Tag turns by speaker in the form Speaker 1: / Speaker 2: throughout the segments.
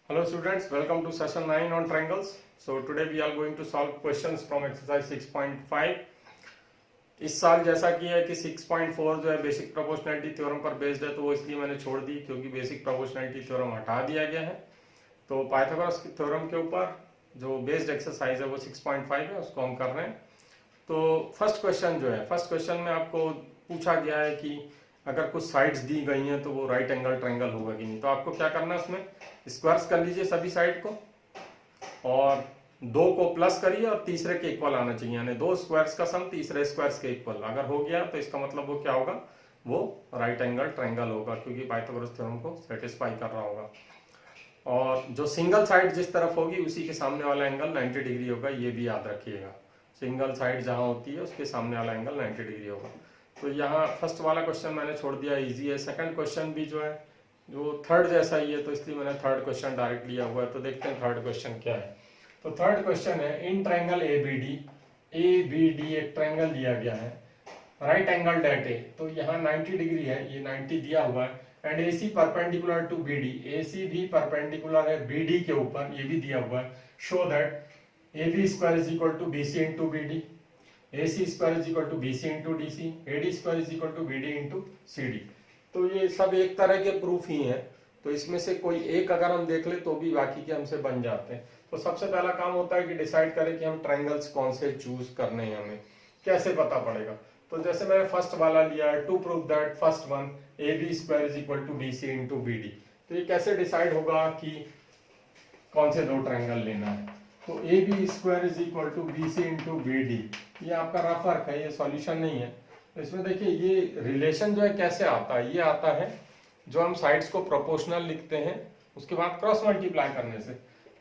Speaker 1: Hello students, welcome to session 9 on triangles. So today we are going to solve questions from exercise 6.5. इस साल जैसा कि है कि 6.4 जो है बेसिक प्रोपोर्शनैलिटी थ्योरम पर बेस्ड है, तो वो इसलिए मैंने छोड़ दी क्योंकि बेसिक प्रोपोर्शनैलिटी थ्योरम हटा दिया गया है। तो पाइथागोरस की थ्योरम के ऊपर जो बेस्ड एक्सरसाइज है वो 6.5 है, उसको हम कर रहे हैं। तो फर्स्ट क्वेश्चन जो है, फर्स्ट क्वेश्चन में आपको पूछा गया है कि अगर कुछ साइड्स दी गई हैं तो वो राइट एंगल ट्रायंगल होगा कि नहीं। तो आपको क्या करना है, उसमें स्क्वायर्स कर लीजिए सभी साइड को और दो को प्लस करिए और तीसरे के इक्वल आना चाहिए, यानी दो स्क्वायर्स का सम तीसरे स्क्वायर्स के इक्वल अगर हो गया तो इसका मतलब वो क्या होगा, वो राइट एंगल ट्रायंगल होगा क्योंकि पाइथागोरस थ्योरम को सेटिस्फाई कर रहा होगा। और जो सिंगल साइड जिस तरफ होगी उसी के सामने वाला एंगल 90 डिग्री होगा, ये भी याद रखिएगा। सिंगल साइड जहां होती है उसके सामने वाला एंगल 90 डिग्री होगा। तो यहाँ फर्स्ट वाला क्वेश्चन मैंने छोड़ दिया, इजी है। सेकंड क्वेश्चन भी जो है जो थर्ड जैसा ही है, तो इसलिए मैंने थर्ड क्वेश्चन डायरेक्ट लिया हुआ है। तो देखते हैं थर्ड क्वेश्चन क्या है। तो थर्ड क्वेश्चन है, इन ट्रायंगल ABD एक ट्रायंगल दिया गया है, राइट एंगल डेट ए, तो यहाँ 90 डिग्री है, ये 90 दिया हुआ है, and AC perpendicular to BD, AC भी परपेंडिकुलर है BD के ऊपर, ये भी दिया हुआ है। Show that AB square is equal to BC into BD, AC square is equal to BC into DC, AD square is equal to BD into CD। तो ये सब एक तरह के प्रूफ ही हैं, तो इसमें से कोई एक अगर हम देख ले तो भी बाकी के हमसे बन जाते हैं। तो सबसे पहला काम होता है कि डिसाइड करें कि हम ट्रायंगल्स कौन से चूज करने हैं, हमें कैसे पता पड़ेगा। तो जैसे मैंने फर्स्ट वाला लिया है, to prove that first one AB square is equal to BC into BD। तो ये कैसे डिसाइड होगा कि कौन से दो ट्रायंगल लेना है। तो AB square is equal to BC into BD, ये आपका रफ वर्क है, ये सॉल्यूशन नहीं है। तो इसमें देखिए ये रिलेशन जो है कैसे आता है, ये आता है जो हम साइड्स को प्रोपोर्शनल लिखते हैं उसके बाद क्रॉस मल्टीप्लाई करने से।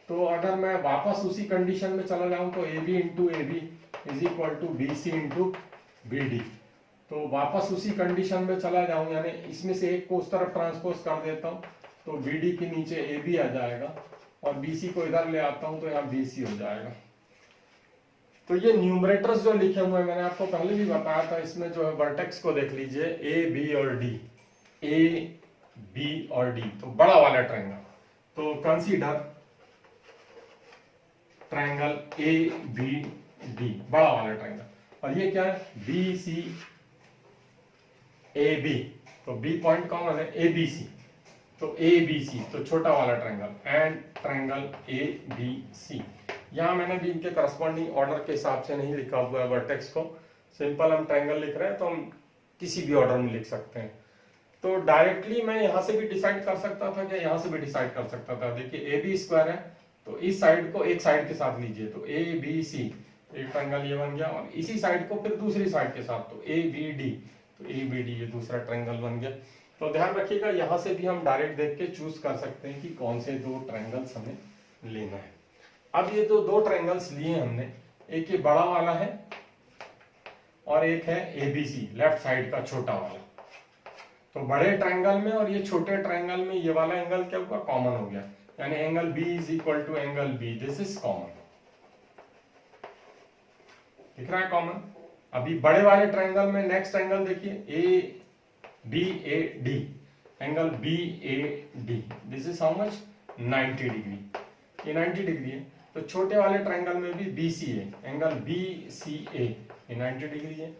Speaker 1: तो अगर मैं वापस उसी कंडीशन में चला जाऊं तो AB into AB is equal to BC into BD, तो वापस उसी कंडीशन में चला जाऊं, यानी इसमें से एक को उस तरफ ट्रांसपोज कर देता हूं तो BD के नीचे AB आ जाएगा और BC को इधर ले आता हूं तो यहाँ BC हो जाएगा। तो ये न्यूमरेटर्स जो लिखे हुए हैं मैंने आपको पहले भी बताया था, इसमें जो है वर्टेक्स को देख लीजिए A B और D, A B और D, तो बड़ा वाला ट्रायंगल। तो कंसीडर ट्रायंगल ABD, बड़ा वाला ट्रायंगल, और ये क्या है BC AB, तो B पॉइंट कॉमन है ABC, तो ABC तो छोटा वाला ट्रायंगल, एंड ट्रायंगल ABC। यहाँ मैंने भी इनके करस्पॉन्डिंग ऑर्डर के हिसाब से नहीं लिखा हुआ है वर्टेक्स को, सिंपल हम ट्रायंगल लिख रहे हैं तो हम किसी भी ऑर्डर में लिख सकते हैं। तो डायरेक्टली मैं यहाँ से भी डिसाइड कर सकता था क्या, यहाँ से भी डिसाइड कर सकता था। देखिए AB स्क्वायर है तो इस साइड को एक साइड के साथ लीजिए, तो ABC एक ट्रायंगल ये बन गया, और इसी साइड को फिर दूसरी साइड के साथ तो ABD, तो ABD ये दूसरा ट्रायंगल बन गया। तो ध्यान रखिएगा यहाँ से भी हम डायरेक्ट देख के चूज कर सकते हैं कि कौन से दो ट्रायंगल्स हमें लेना है। अब ये जो दो ट्रायंगल्स लिए हमने, एक ये बड़ा वाला है और एक है ABC लेफ्ट साइड का छोटा वाला। तो बड़े ट्रायंगल में और ये छोटे ट्रायंगल में ये वाला एंगल क्या हुआ, कॉमन हो गया, यानी angle B is equal to angle B, this is common, दिख रहा है कॉमन। अभी बड़े वाले ट्रायंगल में नेक्स्ट एंगल देखिए ABAD, angle BAD, this is how much 90 degree, ये 90 डिग्री है। तो छोटे वाले ट्रायंगल में भी BCA, एंगल BCA ये 90 डिग्री है।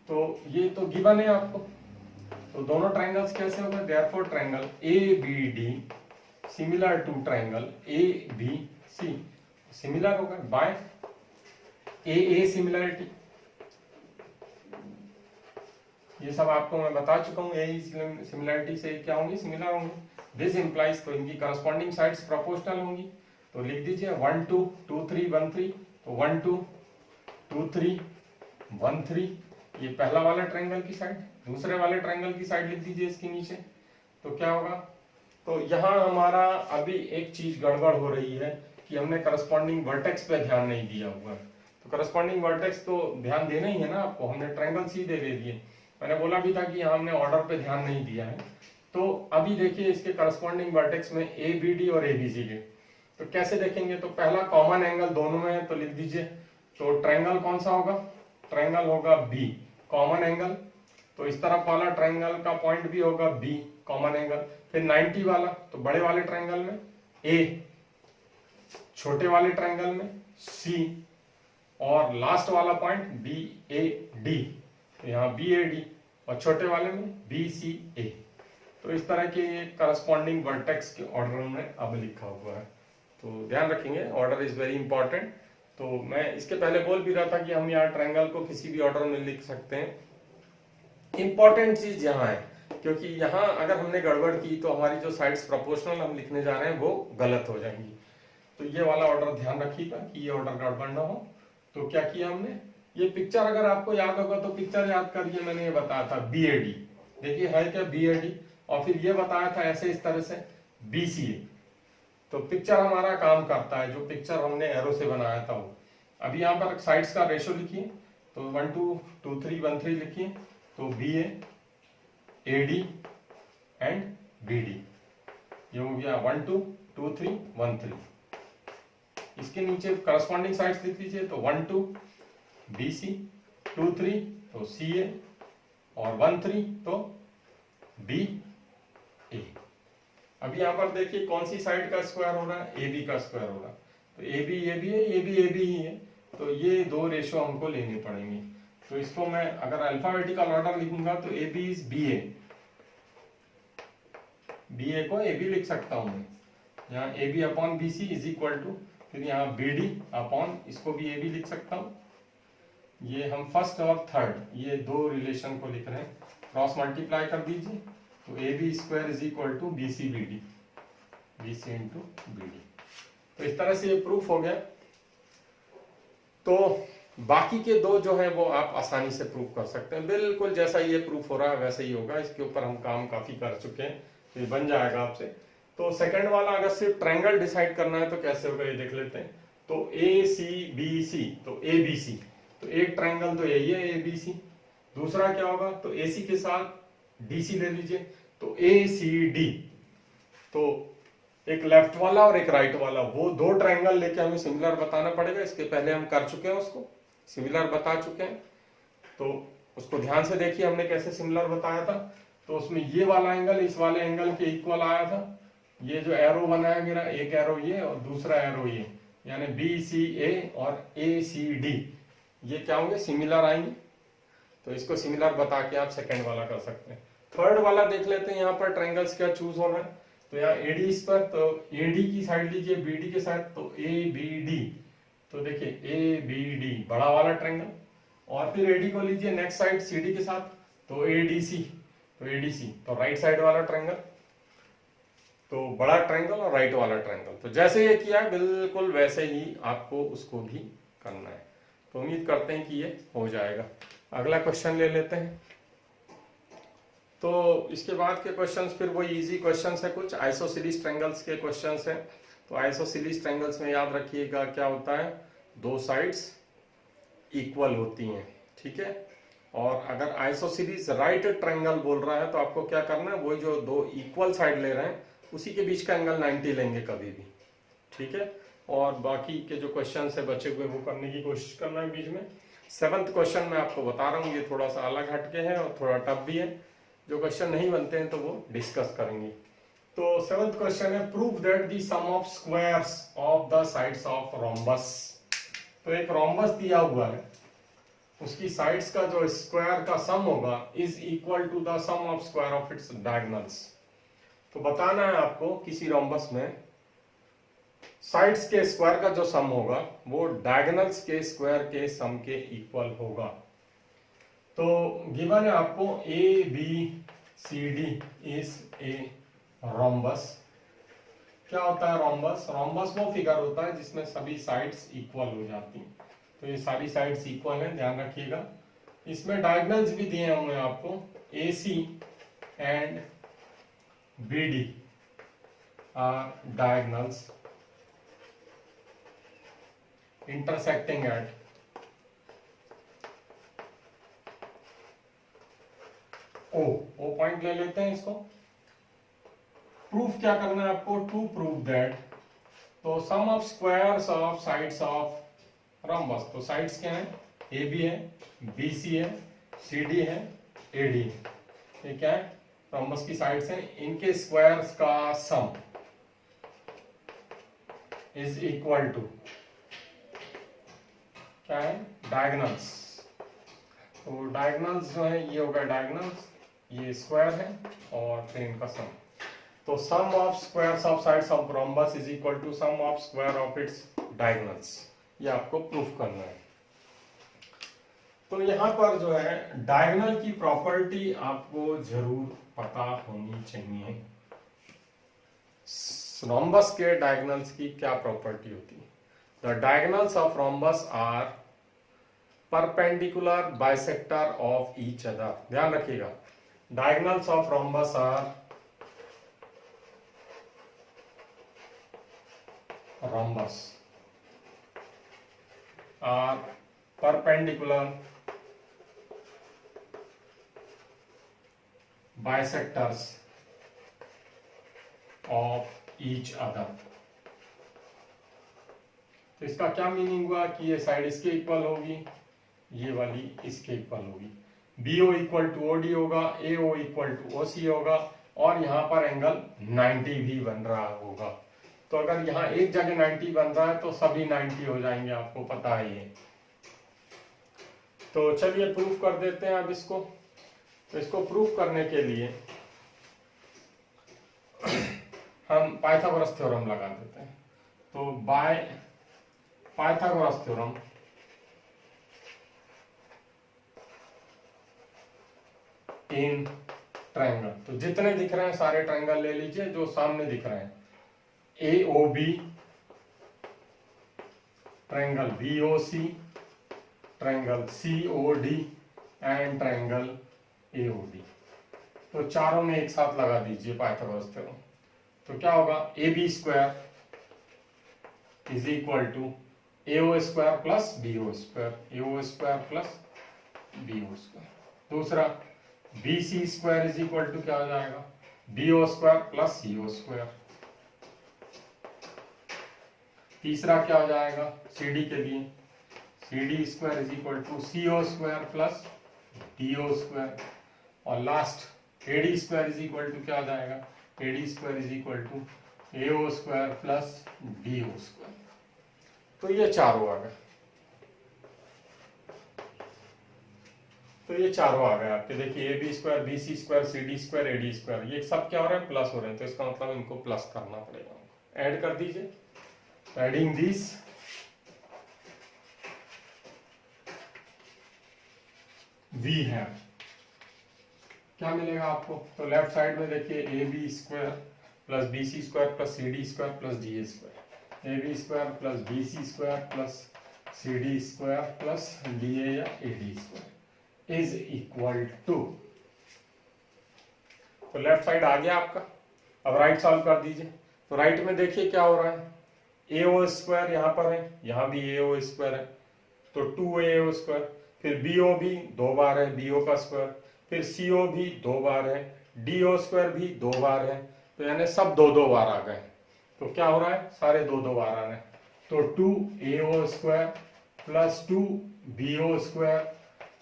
Speaker 1: तो ये तो गिवन है आपको। तो दोनों ट्रायंगल्स कैसे हो गए, therefore triangle ABD similar to triangle ABC, similar होगा बाय AA सिमिलरिटी। ये सब आपको मैं बता चुका हूँ, AA सिमिलरिटी से क्या होंगी, सिमिलर होंगी। दिस इंप्लाइज, तो इनकी करस्पॉन्डिंग साइड्स प्रोपोर्शनल होंगी। तो लिख दीजिए 1 2 2 3 1 3, तो 1 2 2 3 1 3, ये पहला वाला ट्रायंगल की साइड, दूसरे वाले ट्रायंगल की साइड लिख दीजिए इसके नीचे। तो क्या होगा, तो यहाँ हमारा अभी एक चीज गड़बड़ हो रही है कि हमने करस्पॉन्डिंग वर्टेक्स पे ध्यान नहीं दिया हुआ है। तो करस्पॉन्डिंग वर्टेक्स तो ध्यान देना ही है ना आपको, हमने ट्रायंगल सीधे दे दिए। मैंने बोला भी था कि हमने ऑर्डर पे ध्यान नहीं दिया है। तो अभी देखिए इसके करस्पॉन्डिंग वर्टेक्स में ABD और ABC के, तो कैसे देखेंगे। तो पहला कॉमन एंगल दोनों में है, तो लिख दीजिए। तो ट्रायंगल कौन सा होगा, ट्रायंगल होगा B कॉमन एंगल, तो इस तरफ वाला ट्रायंगल का पॉइंट भी होगा B कॉमन एंगल। फिर 90 वाला, तो बड़े वाले ट्रायंगल में ए, छोटे वाले ट्रायंगल में सी, और लास्ट वाला पॉइंट बी ए डी, तो यहाँ बी ए डी, और छोटे वाले में बी सी ए। तो इस तरह के करस्पॉन्डिंग वर्टेक्स के ऑर्डर में अब लिखा हुआ है, तो ध्यान रखेंगे, ऑर्डर इज वेरी इंपॉर्टेंट। तो मैं इसके पहले बोल भी रहा था कि हम यहाँ ट्रायंगल को किसी भी ऑर्डर में लिख सकते हैं। इंपॉर्टेंट चीज यहाँ है, क्योंकि यहाँ अगर हमने गड़बड़ की तो हमारी जो साइड्स प्रोपोर्शनल हम लिखने जा रहे हैं वो गलत हो जाएंगी। तो ये वाला ऑर्डर ध्यान रखिएगा कि ये ऑर्डर गड़बड़ ना हो। तो क्या किया हमने, ये पिक्चर अगर आपको याद होगा तो पिक्चर याद करिए, मैंने ये बताया था बी ए डी, देखिए है क्या बी ए डी, और फिर ये बताया था ऐसे इस तरह से बी सी ए। तो पिक्चर हमारा काम करता है, जो पिक्चर हमने एरो से बनाया था वो। अभी यहाँ पर साइड्स का रेशो लिखिए, तो 1 2 2 3 1 3 लिखिए, तो B A D and B D, ये हो गया 1 2 2 3 1 3। इसके नीचे करस्पॉन्डिंग साइड्स लिख लीजिए, तो 1 2 बी सी, 2 3 तो सी ए, और 1 3 तो बी ए। अभी यहाँ पर देखिए कौन सी साइड का स्क्वायर हो रहा है, ए बी का स्क्वायर हो रहा है, तो ए बी है, ए बी ही है, तो ये दो रेशो हमको लेने पड़ेंगे। तो इसको मैं अगर अल्फाबेटिकल ऑर्डर लिखूंगा तो A B is B A को ए बी लिख सकता हूं मैं, यहाँ A B upon B C is equal to, फिर यहाँ बी डी अपॉन, इसको भी ए बी लिख सकता हूँ। ये हम फर्स्ट और थर्ड ये दो रिलेशन को लिख रहे हैं, क्रॉस मल्टीप्लाई कर दीजिए, तो A B square is equal to B C B D, B C into B D. तो इस तरह से ये प्रूफ हो गया। तो बाकी के दो जो है वो आप आसानी से प्रूफ कर सकते हैं, बिल्कुल जैसा ये प्रूफ हो रहा है वैसे ही होगा। इसके ऊपर हम काम काफी कर चुके हैं, तो ये बन जाएगा आपसे। तो सेकंड वाला अगर सिर्फ ट्रायंगल डिसाइड करना है तो कैसे होगा ये देख लेते हैं। तो ए सी बी सी, तो ए बी सी, तो एक ट्रायंगल तो यही है ए बी सी। दूसरा क्या होगा, तो ए सी के साथ डी सी ले लीजिए, तो ए सी डी, तो एक लेफ्ट वाला और एक राइट वाला, वो दो ट्रायंगल लेके हमें सिमिलर बताना पड़ेगा। इसके पहले हम कर चुके हैं, उसको सिमिलर बता चुके हैं, तो उसको ध्यान से देखिए हमने कैसे सिमिलर बताया था। तो उसमें ये वाला एंगल इस वाले एंगल के इक्वल आया था। ये जो एरो बनाया मेरा, एक एरो ये और दूसरा एरो ये, यानी बी सी ए और ए सी डी, ये क्या होंगे, सिमिलर आएंगे। तो इसको सिमिलर बता के आप सेकेंड वाला कर सकते हैं। थर्ड वाला देख लेते हैं, यहाँ पर ट्रायंगल्स क्या चूज होना है। तो यहाँ एडी इस पर, तो एडी की साइड लीजिए बीडी के साथ, तो ए बी डी, तो देखिए ए बी डी बड़ा वाला ट्रायंगल, और फिर एडी को लीजिए नेक्स्ट साइड सीडी के साथ, तो एडीसी, तो एडीसी, तो राइट साइड वाला ट्रायंगल, तो बड़ा ट्रायंगल और राइट वाला ट्रायंगल। तो जैसे ये किया बिल्कुल वैसे ही आपको उसको भी करना है। तो उम्मीद करते हैं कि ये हो जाएगा। अगला क्वेश्चन ले लेते हैं। तो इसके बाद के क्वेश्चंस फिर वही इजी क्वेश्चंस है, कुछ आइसोसेलेस ट्रायंगल्स के क्वेश्चंस हैं। तो आइसोसेलेस ट्रायंगल्स में याद रखिएगा क्या होता है, दो साइड्स इक्वल होती हैं, ठीक है। और अगर आइसोसेलेस राइट ट्रायंगल बोल रहा है तो आपको क्या करना है, वही जो दो इक्वल साइड ले रहे हैं उसी के बीच का एंगल 90 लेंगे कभी भी, ठीक है। और बाकी के जो क्वेश्चन है बचे हुए वो करने की कोशिश करना है बीच में। 7th क्वेश्चन मैं आपको बता रहा हूँ, ये थोड़ा सा अलग हटके है और थोड़ा टफ भी है। जो क्वेश्चन नहीं बनते हैं तो वो डिस्कस करेंगे। तो 7th क्वेश्चन है, prove that the sum of squares of the sides of rhombus. तो एक रोम्बस दिया हुआ है, उसकी साइड्स का जो स्क्वायर का सम होगा is equal to the sum of square of its diagonals. तो बताना है आपको किसी रोम्बस में साइड्स के स्क्वायर का जो सम होगा वो डायगोनल्स के स्क्वायर के सम के इक्वल होगा। तो गिवन है आपको A B C D is a rhombus. क्या होता है रोम्बस? रोम्बस वो फिगर होता है जिसमें सभी साइड्स इक्वल हो जाती हैं। तो ये सारी साइड्स इक्वल हैं, ध्यान रखिएगा। इसमें डायगोनल्स भी दिए होंगे आपको, A C and B D are diagonals intersecting at O point ले लेते हैं इसको। प्रूफ क्या करना है आपको? टू प्रूव दैट, तो sum of squares of sides of rhombus. तो साइड्स क्या है? ए बी है, बी सी है, सी डी है, ए डी है। ये क्या है? रोम्बस की साइड्स हैं, इनके स्क्वायर्स का सम इज इक्वल टू क्या है, डायगोनल्स। तो डायगोनल्स जो है ये होगा डायगोनल्स, ये स्क्वायर है और फिर इनका सम। तो sum of squares of sides of rhombus is equal to sum of square of its diagonals. ये आपको प्रूफ करना है। तो यहाँ पर जो है डायगोनल की प्रॉपर्टी आपको जरूर पता होनी चाहिए। रोम्बस के डायगोनल्स की क्या प्रॉपर्टी होती है? The diagonals of rhombus are perpendicular bisector of each other. ध्यान रखिएगा, diagonals of rhombus are rhombus are perpendicular bisectors of each other. तो इसका क्या मीनिंग हुआ कि ये साइड इसके इक्वल होगी, ये वाली इसके इक्वल होगी। BO इक्वल टू OD होगा, AO इक्वल टू OC होगा और यहाँ पर एंगल 90 भी बन रहा होगा। तो अगर यहाँ एक जगह 90 बन रहा है तो सभी 90 हो जाएंगे, आपको पता है ये। तो चलिए प्रूफ कर देते हैं अब इसको। तो इसको प्रूफ करने के लिए हम पाइथागोरस थ्योरम लगा देते हैं। तो bye Pythagoras theorem in triangle, तो जितने दिख रहे हैं सारे ट्रायंगल ले लीजिए जो सामने दिख रहे हैं। AOB triangle, BOC triangle, COD and triangle AOD। तो चारों में एक साथ लगा दीजिए पाइथागोरस थ्योरम। तो क्या होगा, AB square is equal to AO square plus BO square, AO square plus BO square. दूसरा BC square is equal to क्या हो जाएगा, BO square plus CO square. तीसरा क्या हो जाएगा CD के लिए, CD square is equal to CO square plus DO square. और last AD square is equal to क्या हो जाएगा, AD square is equal to AO square plus DO square. तो ये चारों आ गए, तो ये चारों आ गए आपके। देखिए AB square, BC square, CD square, AD square, ये सब क्या हो रहे हैं, प्लस हो रहे हैं। तो इसका मतलब इनको प्लस करना पड़ेगा। ऐड कर दीजिए। एडिंग दिस वी है, क्या मिलेगा आपको? तो लेफ्ट साइड में देखिए AB square plus BC square plus CD square plus DA square, AB square plus BC square plus CD square plus DA या AD square is equal to. तो left side आ गया आपका। अब राइट सॉल्व कर दीजिए। तो राइट में देखिए क्या हो रहा है, AO स्क्वायर यहाँ पर है, यहाँ भी AO स्क्वायर है, तो 2AO स्क्वायर। फिर BO भी 2 बार है, BO का स्क्वायर। फिर CO भी 2 बार है, DO स्क्वायर भी 2 बार है। तो यानी सब 2-2 बार आ गए। तो क्या हो रहा है, सारे 2-2 बार आ रहे हैं। तो 2AO square plus 2BO square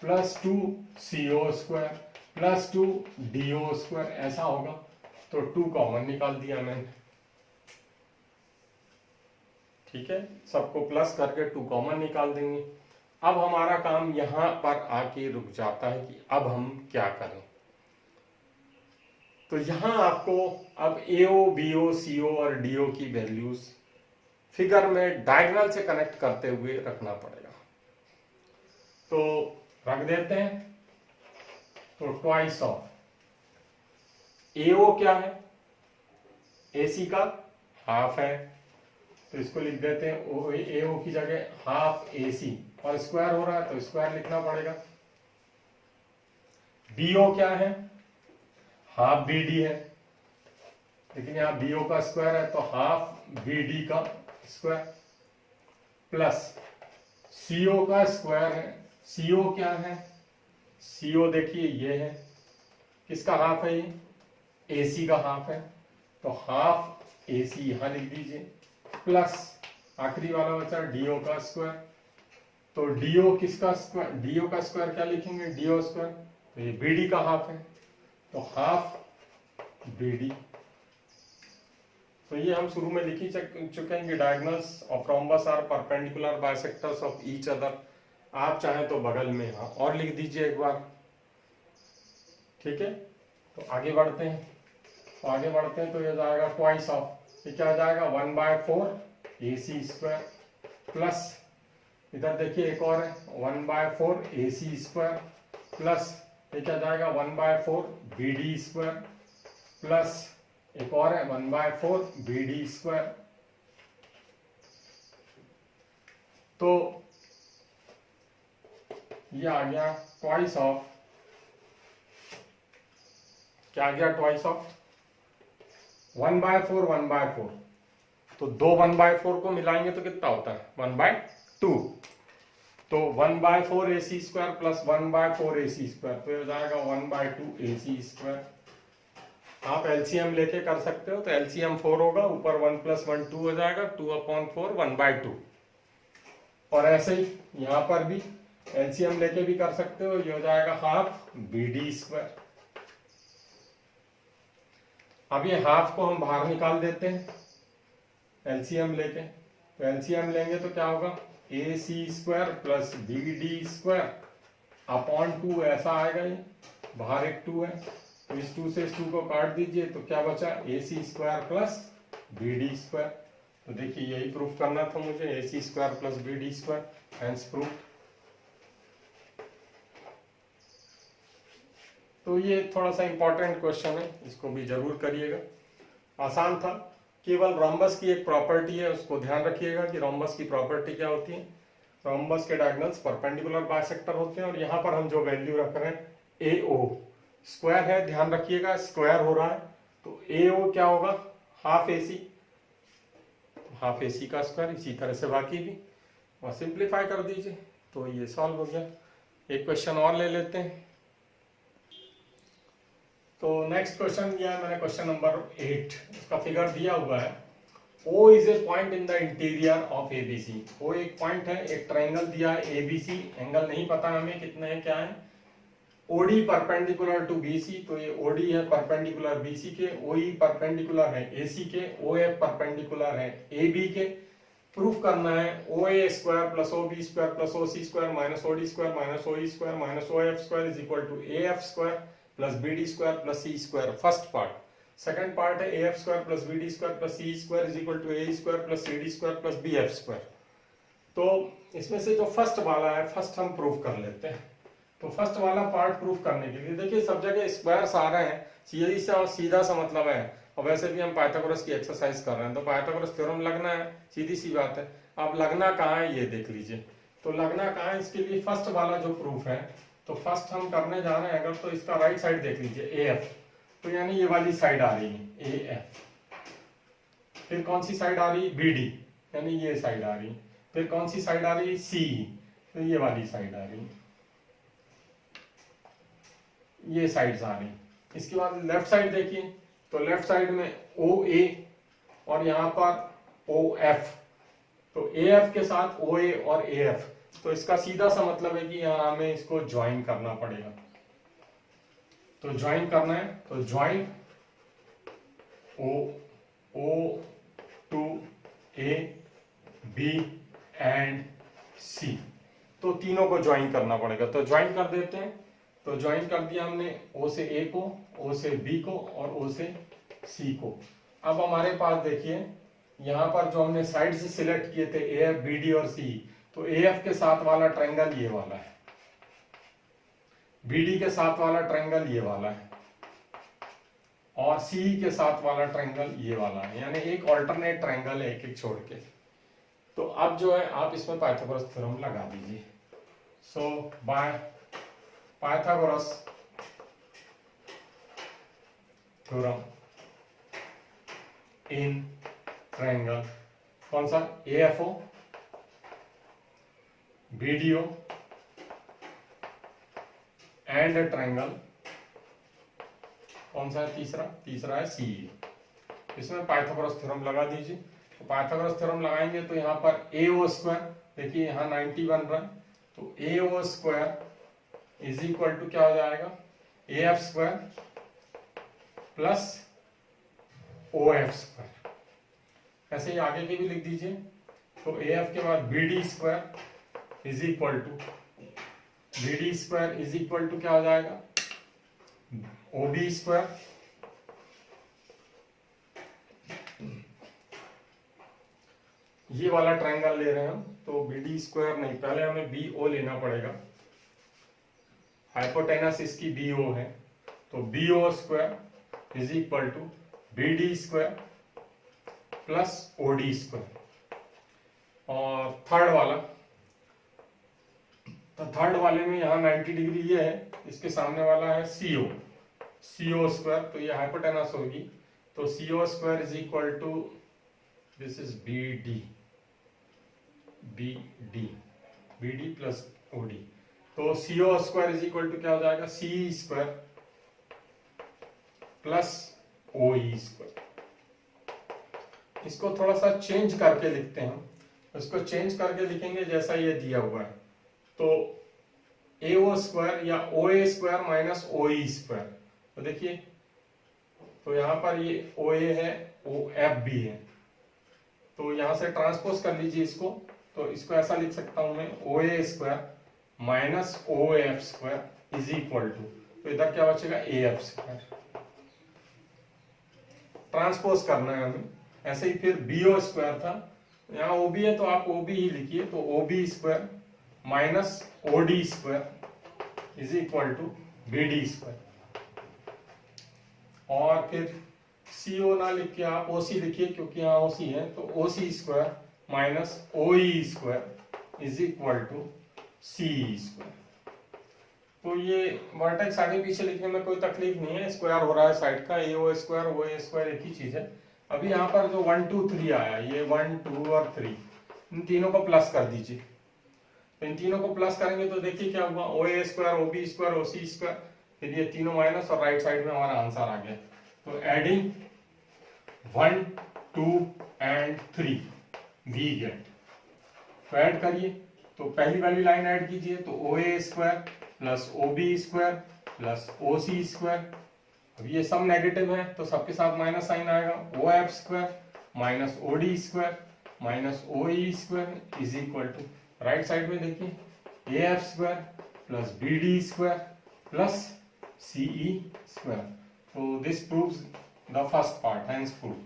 Speaker 1: plus 2CO square plus 2DO square, ऐसा होगा। तो 2 कॉमन निकाल दिया मैंने, ठीक है। सबको प्लस करके 2 कॉमन निकाल देंगे। अब हमारा काम यहां पर आके रुक जाता है कि अब हम क्या करें। तो यहां आपको अब AO, BO, CO और DO की वैल्यूज फिगर में डायगोनल से कनेक्ट करते हुए रखना पड़ेगा। तो रख देते हैं। तो ट्वाइस ऑफ AO क्या है, AC का हाफ है, तो इसको लिख देते हैं AO की जगह हाफ AC, और स्क्वायर हो रहा है तो स्क्वायर लिखना पड़ेगा। BO क्या है, हाफ BD है, लेकिन यहाँ BO का स्क्वायर है तो हाफ BD का स्क्वायर, प्लस CO का स्क्वायर है। CO क्या है, CO देखिए ये है, किसका हाफ है, ये AC का हाफ है, तो हाफ AC यहां लिख दीजिए, प्लस आखिरी वाला बचा DO का स्क्वायर। तो DO किसका स्क्वायर, DO का स्क्वायर क्या लिखेंगे, DO स्क्वायर। तो ये BD का हाफ है, तो हाफ BD। तो ये हम शुरू में लिख ही चुके हैं कि diagonals of rhombus are perpendicular bisectors of each other. आप चाहें तो बगल में हाँ और लिख दीजिए एक बार, ठीक है। तो आगे बढ़ते हैं, तो ये जाएगा ट्वाइस ऑफ, ये क्या आ जाएगा 1/4 AC स्क्वायर प्लस, इधर देखिए एक और है 1/4 AC स्क्वायर प्लस, ये क्या जाएगा 1/4 BD स्क्वायर प्लस, एक और है 1/4 BD स्क्वायर। तो ये आ गया ट्वाइस ऑफ, क्या आ गया ट्वाइस ऑफ 1/4 1/4। तो दो 1/4 को मिलाएंगे तो कितना होता है 1/2। तो 1/4 AC square plus 1/4 AC square, तो ये जाएगा 1/2 AC स्क्वायर। आप एलसीएम लेके कर सकते हो, तो एलसीएम 4 होगा, ऊपर 1 + 1 2 हो जाएगा, 2/4 1/2। और ऐसे ही यहां पर भी एलसीएम लेके भी कर सकते हो, ये हो जाएगा हाफ BD स्क्वायर। अब ये हाफ को हम बाहर निकाल देते हैं एलसीएम लेके, तो एलसीएम लेंगे तो क्या होगा AC square plus BD square upon 2, ऐसा आएगा। ये बाहर एक 2 है, तो इस 2 से इस 2 को काट दीजिए, तो क्या बचा AC square plus BD square. तो देखिए यही प्रूफ करना था मुझे, AC square plus BD square, hence proof. तो ये थोड़ा सा इंपॉर्टेंट क्वेश्चन है, इसको भी जरूर करिएगा, आसान था। केवल रोम्बस की एक प्रॉपर्टी है, उसको ध्यान रखिएगा कि रोम्बस की प्रॉपर्टी क्या होती है। रोम्बस के डायगोनल्स परपेंडिकुलर बाइसेक्टर होते हैं, और यहाँ पर हम जो वैल्यू रख रहे हैं AO स्क्वायर है, ध्यान रखिएगा स्क्वायर हो रहा है, तो AO क्या होगा हाफ AC, हाफ AC का स्क्वायर, इसी तरह से बाकी भी, और सिंप्लीफाई कर दीजिए तो ये सॉल्व हो गया। एक क्वेश्चन और ले लेते हैं। तो नेक्स्ट क्वेश्चन दिया है मैंने, क्वेश्चन नंबर 8, इसका फिगर दिया हुआ है। O is a point in the interior of ABC। O एक पॉइंट है, एक ट्रायंगल दिया है ABC, एंगल नहीं पता हमें कितने हैं क्या है। OD परपेंडिकुलर टू BC, तो ये OD है परपेंडिकुलर BC के, OE परपेंडिकुलर है AC के, OF परपेंडिकुलर है AB के। प्रूफ करना है OA square plus OB square plus OC square minus OD square minus OE square minus OF square is equal to AF square plus BD square plus C square, first part. Second part है AF square plus BD square plus C square is equal to AE square plus CD square plus BF square. तो इसमें से जो first वाला है, first हम proof कर लेते हैं। तो फर्स्ट वाला पार्ट प्रूफ करने के लिए देखिए सब जगह स्क्वायर्स आ रहे हैं, सीधी सा और सीधा सा मतलब है, और वैसे भी हम पाइथागोरस की एक्सरसाइज कर रहे हैं, तो पाइथागोरस थ्योरम लगना है, सीधी सी बात है। अब लगना कहाँ है ये देख लीजिए, तो लगना कहाँ है, इसके लिए फर्स्ट वाला जो प्रूफ है, तो फर्स्ट हम करने जा रहे हैं अगर, तो इसका राइट साइड देख लीजिए AF, तो यानी ये वाली साइड आ रही है AF। फिर कौन सी साइड आ रही है BD, यानी ये साइड आ रही है। फिर कौन सी साइड आ रही है CE, तो ये वाली साइड आ रही है, ये साइड्स आ रही। इसके बाद लेफ्ट साइड देखिए, तो लेफ्ट साइड में OA और यहाँ पर OF, तो AF के साथ OA और AF, तो इसका सीधा सा मतलब है कि यहाँ हमें इसको ज्वाइन करना पड़ेगा। तो ज्वाइन करना है, तो join O to A B and C, तो तीनों को ज्वाइन करना पड़ेगा। तो ज्वाइन कर देते हैं, तो ज्वाइन कर दिया हमने O से A को, O से B को और O से C को। अब हमारे पास देखिए यहाँ पर जो हमने साइड से सिलेक्ट किए थे AF BD और C, तो AF के साथ वाला ट्रायंगल ये वाला है, BD के साथ वाला ट्रायंगल ये वाला है, और CE के साथ वाला ट्रायंगल ये वाला है, यानी एक ऑल्टरनेट ट्रायंगल है एक एक छोड़ के। तो अब जो है आप इसमें पाइथागोरस थ्योरम लगा दीजिए। So by Pythagoras theorem in triangle, कौन सा AFO BDO एंड ट्रायंगल, कौन सा है तीसरा है CE। इसमें पाइथागोरस थ्योरम लगा दीजिए। तो पाइथागोरस थ्योरम लगाएंगे तो यहाँ पर AO स्क्वायर, देखिए यहाँ 90 बन रहा है, तो AO square is equal to क्या हो जाएगा AF square plus OF square, ऐसे ही आगे की भी लिख दीजिए। तो ए एफ के बाद B D square is equal to क्या हो जाएगा, ओ बी स्क्वायर। ये वाला ट्रायंगल ले रहे हैं हम, तो बी डी स्क्वायर नहीं, पहले हमें बी ओ लेना पड़ेगा। हाइपोटेनस इसकी बी ओ है, तो B O square is equal to B D square plus O D square. और थर्ड वाला, तो थर्ड वाले में यहाँ 90 डिग्री ये है, इसके सामने वाला है सी ओ स्क्वायर, तो ये हाइपोटेनस होगी। तो C O square is equal to this is B D plus O D. तो C O square is equal to क्या हो जाएगा, C square plus O E square. इसको थोड़ा सा चेंज करके लिखते हैं हम, इसको चेंज करके लिखेंगे जैसा ये दिया हुआ है। तो ए ओ स्क्वायर या ओ A square minus O E square, तो देखिए, तो यहां पर ये ओ ए है, ओ एफ भी है, तो यहां से ट्रांसपोज कर लीजिए इसको। तो इसको ऐसा लिख सकता हूं मैं, O A square minus O F square is equal to, तो इधर क्या बचेगा, ए एफ स्क्वायर। ट्रांसपोज करना है हमें। ऐसे ही फिर बी ओ स्क्वायर था, यहाँ ओ बी है तो आप ओ बी ही लिखिए, तो O B square minus O D square is equal to B D square. और फिर सी ओ ना लिख के आप ओ सी लिखिए, क्योंकि यहाँ ओ सी है, तो O C square minus O E square is equal to C square. तो ये वर्टेक्स आगे पीछे लिखने में कोई तकलीफ नहीं है, स्क्वायर हो रहा है साइड का, ए O square O A square एक ही चीज है। अभी यहाँ पर जो 1 2 3 आया, ये 1 2 और 3, इन तीनों को प्लस कर दीजिए। तो इन तीनों को प्लस करेंगे तो देखिए क्या हुआ, ओ A square O B square O C square, फिर ये तीनों माइनस और राइट साइड में हमारा आंसर आ गया। तो एडिंग 1 2 एंड 3 वी गेट। तो ऐड करिए, तो पहली वाली लाइन ऐड कीजिए, तो O A square plus O B square plus O C square. अब ये सब नेगेटिव है तो सबके साथ माइनस साइन आएगा, O F square minus O D square minus O E square is equal to, right side में देखिए, A F square plus B D square plus C E square. तो this proves the first part, hence prove.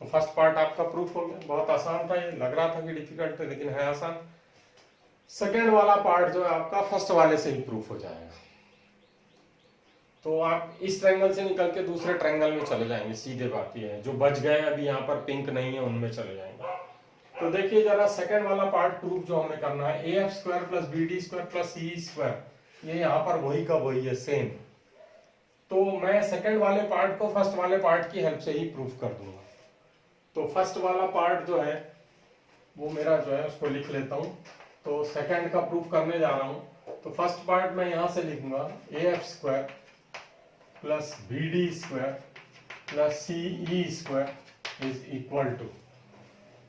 Speaker 1: तो first part आपका proof हो गया, बहुत आसान था, ये लग रहा था कि डिफिकल्ट है लेकिन है आसान। सेकेंड वाला पार्ट जो है आपका फर्स्ट वाले से ही प्रूफ हो जाएगा। तो आप इस ट्रायंगल से निकल के दूसरे ट्रायंगल में चले जाएंगे, सीधे बात ये है। जो बच गए अभी यहाँ पर पिंक नहीं है उनमें चले जाएंगे। तो देखिए जरा सेकेंड वाला पार्ट प्रूफ जो हमें करना है, A F square plus B D square plus C square, ये यहाँ पर वही का वही है, सेम। तो मैं सेकेंड वाले पार्ट को फर्स्ट वाले पार्ट की हेल्प से ही प्रूफ कर दूंगा। तो फर्स्ट वाला पार्ट जो है वो मेरा जो है उसको लिख लेता हूं। तो सेकंड का प्रूफ करने जा रहा हूं। तो फर्स्ट पार्ट मैं यहां से लिखूंगा, A F square plus B D square plus C E square is equal to,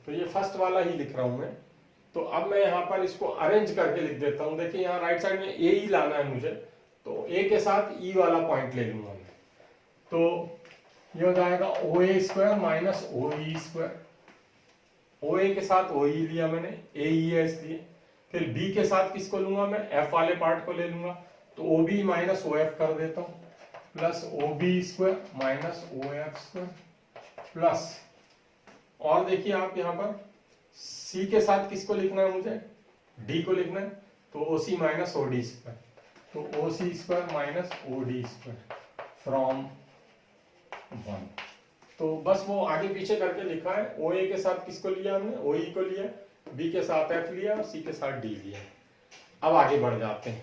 Speaker 1: तो ये फर्स्ट वाला ही लिख रहा हूं मैं। तो अब मैं यहाँ पर इसको अरेंज करके लिख देता हूं। देखिए यहाँ राइट साइड में ए ही लाना है मुझे, तो ए के साथ ई वाला पॉइंट ले लूंगा मैं। तो ये हो जाएगा ओ A square minus O E square. ओ ए के साथ ओ ई लिया मैंने, ए ई है इसलिए। फिर बी के साथ किसको लूंगा मैं, एफ वाले पार्ट को ले लूंगा। तो O B minus O F कर देता हूँ, plus O B square minus O F square plus, और देखिए आप यहाँ पर सी के साथ किसको लिखना है मुझे, डी को लिखना है। तो O C minus O D square, तो O C square minus O D square from 1। तो बस वो आगे पीछे करके लिखा है। ओ ए के साथ किसको लिया हमने, ओ ई को लिया, बी के साथ एफ लिया और सी के साथ डी लिया। अब आगे बढ़ जाते हैं।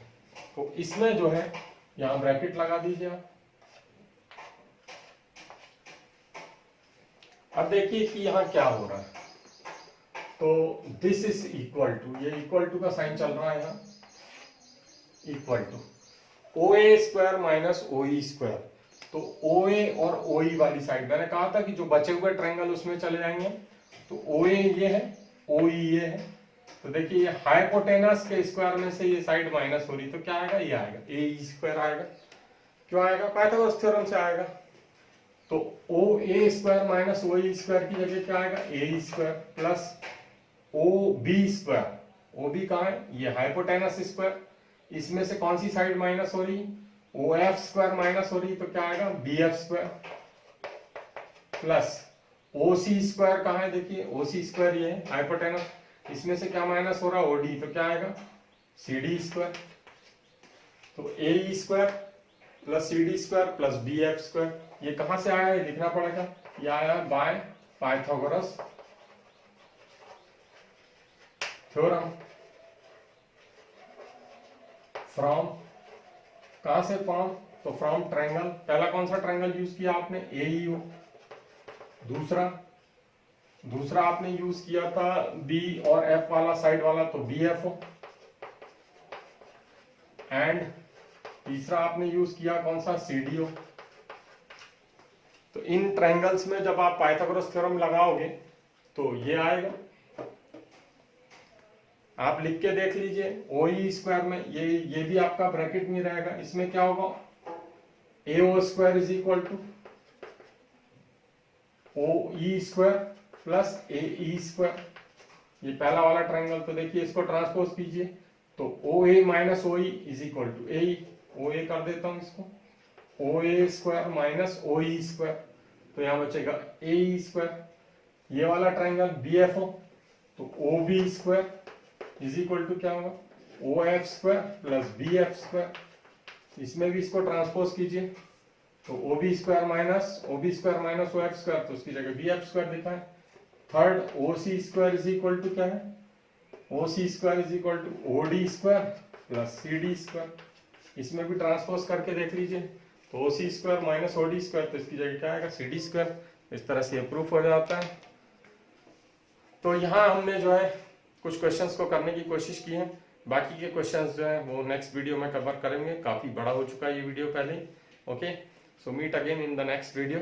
Speaker 1: तो इसमें जो है यहां ब्रैकेट लगा दीजिए आप। अब देखिए कि यहां क्या हो रहा है। तो दिस इज इक्वल टू, ये इक्वल टू का साइन चल रहा है यहाँ, equal to O A square minus O E square. तो ओ ए और ओ ई वाली साइड, मैंने कहा था कि जो बचे हुए ट्रायंगल उसमें चले जाएंगे। तो ओ ए ये है, ओ ई ये है। तो देखिए हाइपोटेनस के स्क्वायर में से ये साइड माइनस हो रही, तो क्या आएगा, ये आएगा ए ई स्क्वायर आएगा। क्यों आएगा, पाइथागोरस थ्योरम से आएगा। तो O A square minus O E square की जगह क्या आएगा, A square plus O B square. O B कहाँ है, ये हाइपोटेनस स्क्वायर, इसमें से कौन सी साइड माइनस हो रही, ओ एफ स्क्वायर माइनस हो रही, तो क्या आएगा B F square plus O C square कहाँ है, देखिए ओ सी स्क्वायर ये है हाइपोटेनस, इसमें से क्या माइनस हो रहा है ओ डी, तो क्या आएगा सी डी स्क्वायर। तो A square plus C D square plus B F square, ये कहां से आया है लिखना पड़ेगा, ये आया बाय पाइथागोरस थ्योरम। फ्रॉम कहां से, फ्रॉम, तो फ्रॉम ट्रायंगल, पहला कौन सा ट्रायंगल यूज किया आपने, ए यू, दूसरा आपने यूज किया था बी और एफ वाला साइड वाला, तो बी एफ ओ, एंड तीसरा आपने यूज किया कौन सा, सी डी ओ। तो इन ट्रायंगल्स में जब आप पाइथागोरस थ्योरम लगाओगे तो ये आएगा, आप लिख के देख लीजिए, ओ ई स्क्वायर में ये भी आपका ब्रैकेट में रहेगा, इसमें क्या होगा, A O square is equal to O E square plus A E square, ये पहला वाला ट्रायंगल। तो देखिए इसको ट्रांसपोज कीजिए, तो O A minus O E is equal to A, O A कर देता हूं इसको, O A square minus O E square, तो यहां बचेगा ए ई स्क्वायर। ये वाला ट्रायंगल बी एफ ओ, तो O B square is equal to क्या होगा, O F square plus B F square, इसमें भी इसको ट्रांसपोज कीजिए, तो O B square minus O F square, तो उसकी जगह बी एफ स्क्वायर दिखा है। Third O C square is equal to क्या है, O C square is equal to O D square plus C D square, इसमें भी ट्रांसपोज करके देख लीजिए, तो O C square minus O D square, तो इसकी जगह क्या आएगा सी डी स्क्वायर। इस तरह से प्रूफ हो जाता है। तो यहाँ हमने जो है कुछ क्वेश्चंस को करने की कोशिश की है, बाकी के क्वेश्चंस जो है वो नेक्स्ट वीडियो में कवर करेंगे, काफी बड़ा हो चुका है ये वीडियो पहले। Okay, so meet again in the next video.